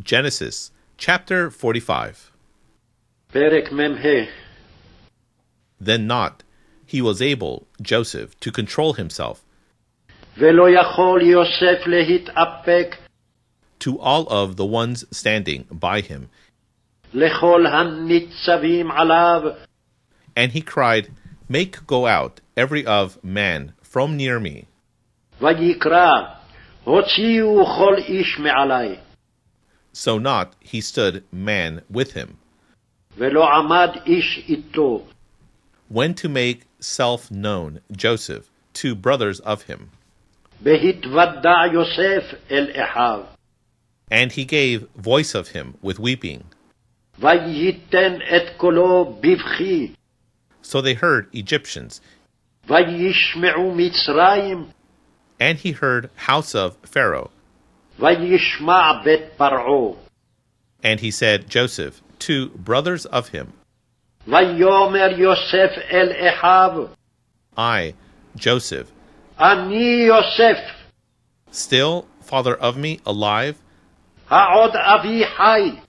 Genesis chapter 45. פרק מ"ה. Then not he was able, Joseph, to control himself ולא יכול יוסף להתאפק to all of the ones standing by him. לכל הניצבים עליו, And he cried, Make go out every of man from near me. ויקרא, הוציאו כל איש מעלי. So not he stood man with him. ולא עמד איש איתו. When to make self known Joseph to brothers of him. בהתוודע יוסף אל אחיו. And he gave voice of him with weeping. וייתן את קולו בבכי. So they heard Egyptians. וישמעו מצרים. And he heard house of Pharaoh. וישמע בית פרעה. And he said, Joseph, to brothers of him, ויאמר יוסף אל אחיו, I, Joseph, אני יוסף, still father of me, alive? העוד אבי חי.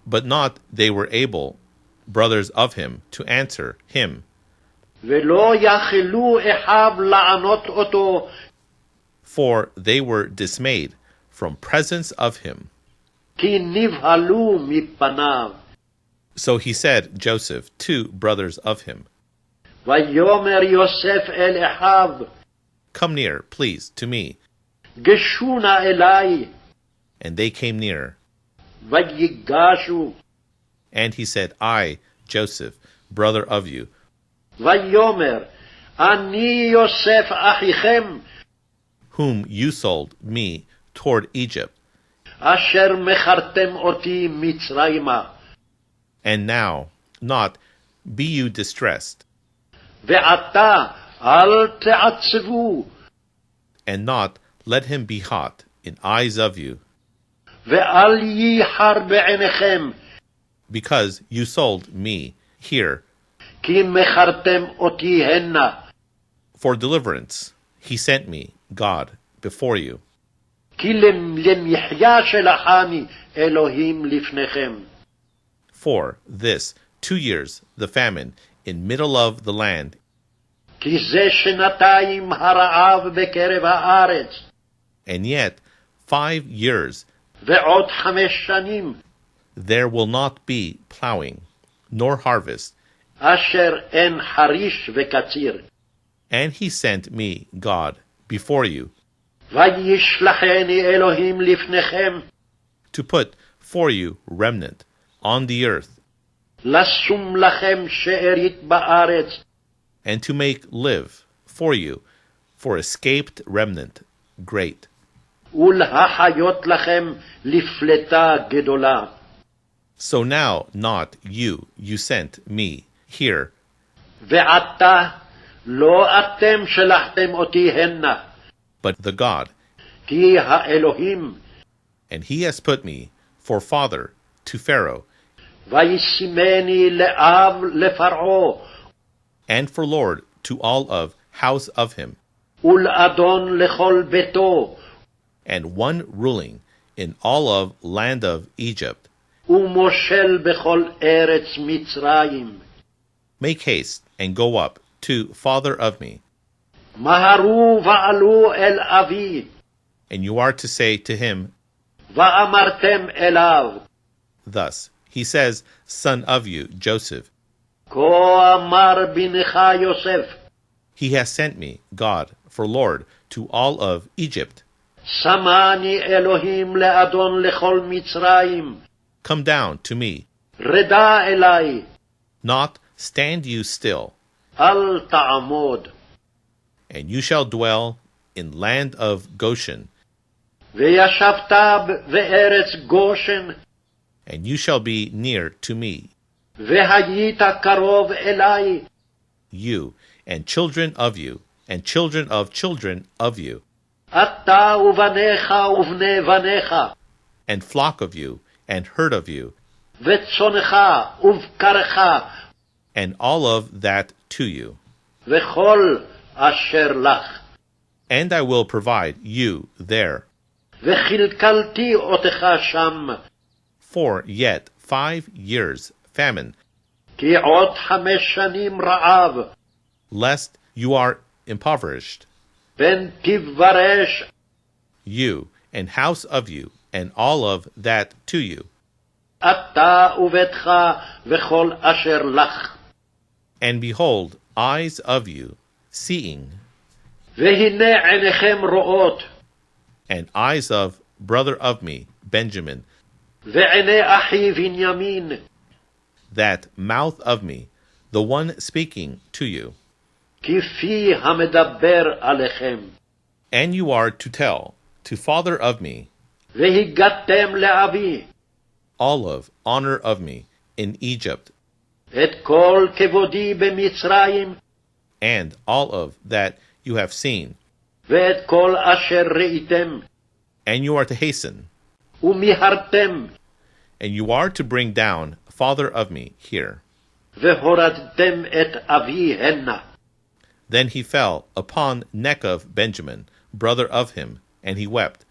But not they were able, brothers of him, to answer him. ולא יכלו אחיו לענות אותו, For they were dismayed from presence of him. כי נבהלו מפניו. So he said, Joseph, to brothers of him, ויאמר יוסף אל אחיו, Come near, please, to me. גשו נא אלי. And they came near. ויגשו. And he said, I, Joseph, brother of you, ויאמר, אני יוסף אחיכם, whom you sold me toward Egypt. אשר מכרתם אותי מצרימה. And now, not be you distressed, ועתה אל תעצבו, and not let him be hot in eyes of you, ואל ייחר בעיניכם, because you sold me here כי מכרתם אותי הנה. for deliverance. He sent me, God, before you. כי למחיה שלחני אלוהים לפניכם. For this 2 years, the famine in middle of the land, כי זה שנתיים הרעב בקרב הארץ, and yet 5 years ועוד 5 שנים, there will not be plowing, nor harvest. אשר אין חריש וקציר. And he sent me, God, before you, וישלחני אלוהים לפניכם, to put for you remnant on the earth, לשום לכם שארית בארץ, and to make live for you, for escaped remnant, great. ולהחיות לכם לפלטה גדולה. So now not you sent me here, ועתה לא אתם שלחתם אותי הנה, but the God, כי האלוהים, and he has put me for father to Pharaoh, וישימני לאב לפרעה, and for Lord to all of house of him, ולאדון לכל ביתו, and one ruling in all of land of Egypt. ומושל בכל ארץ מצרים. Make haste and go up to father of me, מהרו ועלו אל אבי, and you are to say to him, ואמרתם אליו, thus, he says, son of you, Joseph, כה אמר בנך יוסף, he has sent me, God, for Lord, to all of Egypt. שמני אלוהים לאדון לכל מצרים, Come down to me, רדה אלי, not stand you still, אל תעמוד, and you shall dwell in land of Goshen, וישבת בארץ גושן, and you shall be near to me, והיית קרוב אלי, you, and children of you, and children of you, אתה ובניך ובני בניך, and flock of you, and herd of you, וצונך ובקרך, and all of that to you. וכל אשר לך. And I will provide you there, וכלכלתי אותך שם, for yet 5 years famine, כי עוד 5 שנים רעב, lest you are impoverished, פן תברש, you and house of you, and all of that to you. אתה וביתך וכל אשר לך. And behold, eyes of you, seeing, והנה עיניכם רואות, and eyes of brother of me, Benjamin, ועיני אחי בנימין, that mouth of me, the one speaking to you. כפי המדבר עליכם. And you are to tell to father of me, והגדתם לאבי, all of honor of me in Egypt, את כל כבודי במצרים, and all of that you have seen, ואת כל אשר ראיתם, and you are to hasten, ומיהרתם, and you are to bring down father of me here. והורדתם את אבי הנה. Then he fell upon neck of Benjamin, brother of him, and he wept.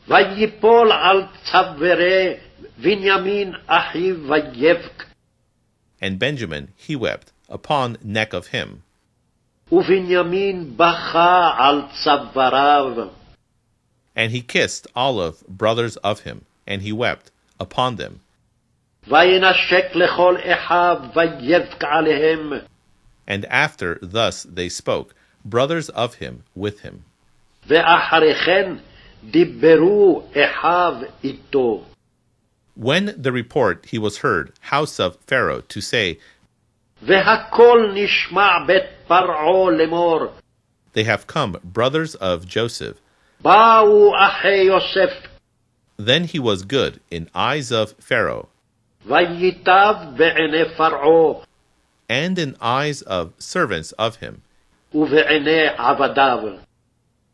ויפול על צווארי בנימין אחיו ויבך. And Benjamin he wept upon neck of him, ובנימין בכה על צוואריו. and he kissed all of brothers of him, and he wept upon them. וינשק לכל אחיו ויבך עליהם. And after thus they spoke, brothers of him with him. ואחרי כן דיברו אחיו איתו. When the report he was heard, house of Pharaoh, to say, והכל נשמע בית פרעה לאמור. they have come, brothers of Joseph. באו אחי יוסף. Then he was good in eyes of Pharaoh, וייטב בעיני פרעה, and in eyes of servants of him. ובעיני עבדיו.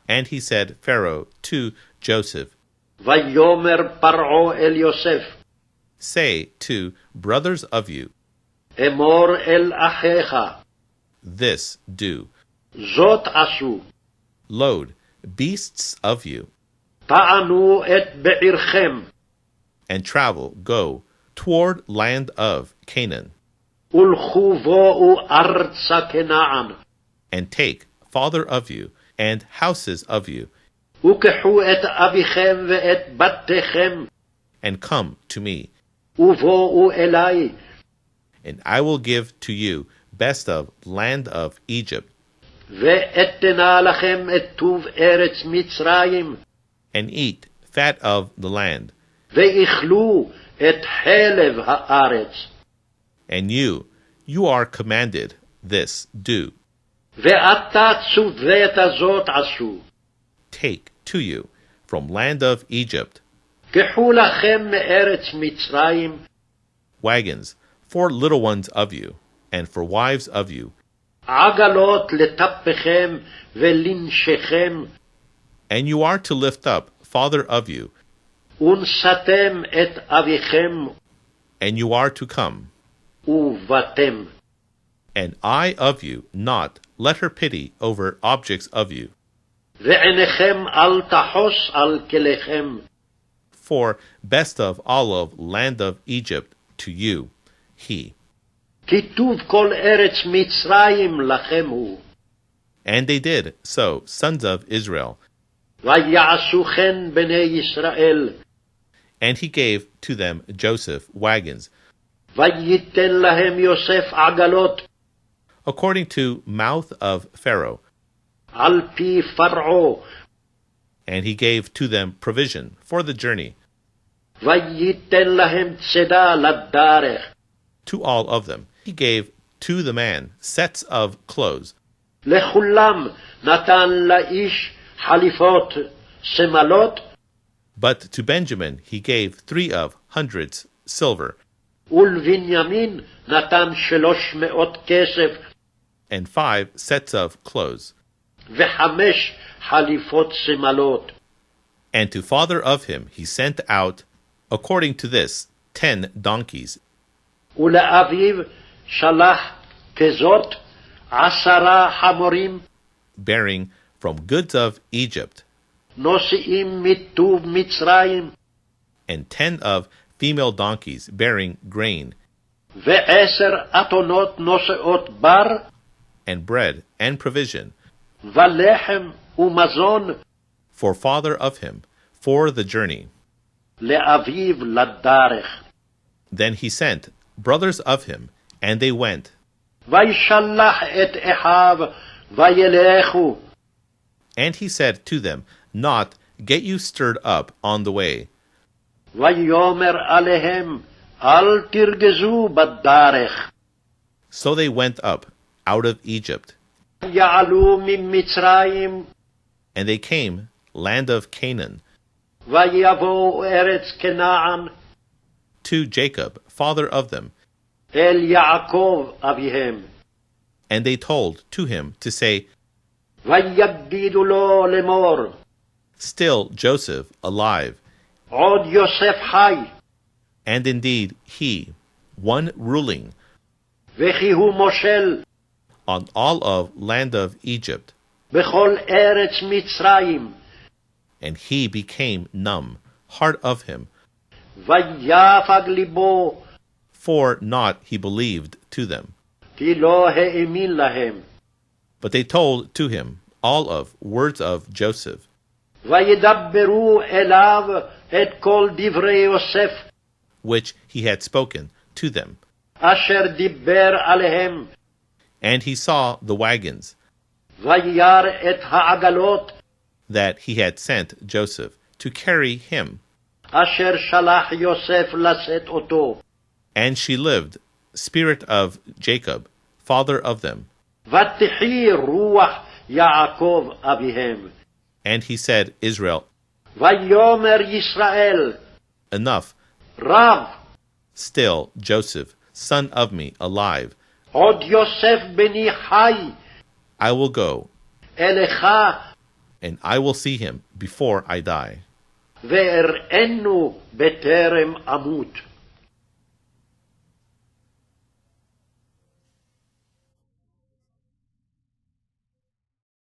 And he said, Pharaoh, to Joseph, ויאמר פרעה אל יוסף, say to brothers of you, אמור אל אחיך, this do, זאת עשו, load beasts of you, טענו את בעירכם, and travel, go toward land of Canaan, ולכו בואו ארצה כנען, and take father of you and houses of you, וקחו את אביכם ואת בתיכם, and come to me, ובואו אלי, and I will give to you best of land of Egypt, ואתנה לכם את טוב ארץ מצרים, and eat fat of the land, ואכלו את חלב הארץ. and you are commanded this do, ואתה צוות זאת עשו. take to you from land of Egypt קחו לכם מארץ מצרים, wagons for little ones of you, and for wives of you, עגלות לטפכם ולנשכם, and you are to lift up father of you, ונשאתם את אביכם, and you are to come, ובאתם. and I of you not let her pity over objects of you, ועיניכם אל תחוס על כליכם, for best of all of land of Egypt to you he. כי טוב כל ארץ מצרים לכם הוא. And they did so, sons of Israel, ויעשו כן בני ישראל, and he gave to them Joseph wagons, וייתן להם יוסף עגלות, according to mouth of Pharaoh, על פי פרעה, and he gave to them provision for the journey, וייתן להם צידה לדרך, to all of them. He gave to the man sets of clothes, לכולם נתן לאיש חליפות שמלות, but to Benjamin he gave 300 silver, ולבנימין נתן 300 כסף, and 5 sets of clothes, ו5 חליפות שמלות. and to father of him he sent out, according to this, 10 donkeys, ולאביו שלח כזאת 10 חמורים, bearing from goods of Egypt, נושאים מטוב מצרים, and 10 of female donkeys bearing grain, ו10 אתונות נושאות בר, and bread and provision, ולחם ומזון, for father of him, for the journey. לאביו לדרך. Then he sent brothers of him, and they went. וישלח את אחיו, וילכו. And he said to them, Not, get you stirred up on the way. ויאמר עליהם, אל תרגזו בדרך. So they went up out of Egypt, יעלו ממצרים, and they came, land of Canaan, ויבואו ארץ כנען, to Jacob, father of them. אל יעקב אביהם. And they told to him to say, ויגידו לו לאמור, Still Joseph alive, עוד יוסף חי, and indeed he, one ruling וכי הוא מושל on all of land of Egypt, בכל ארץ מצרים. and he became numb, heart of him, ויפג ליבו, for not he believed to them. כי לא האמין להם. But they told to him all of words of Joseph, וידברו אליו את כל דברי יוסף, which he had spoken to them. אשר דיבר עליהם. And he saw the wagons וירא את העגלות, that he had sent Joseph to carry him, אשר שלח יוסף לשאת אותו. and she lived, spirit of Jacob, father of them. ותחי רוח יעקב אביהם. And he said, Israel, ויאמר ישראל, enough, רב, still Joseph, son of me, alive. עוד יוסף בני חי, I will go, אליך, and I will see him before I die. ואראנו בטרם אמות.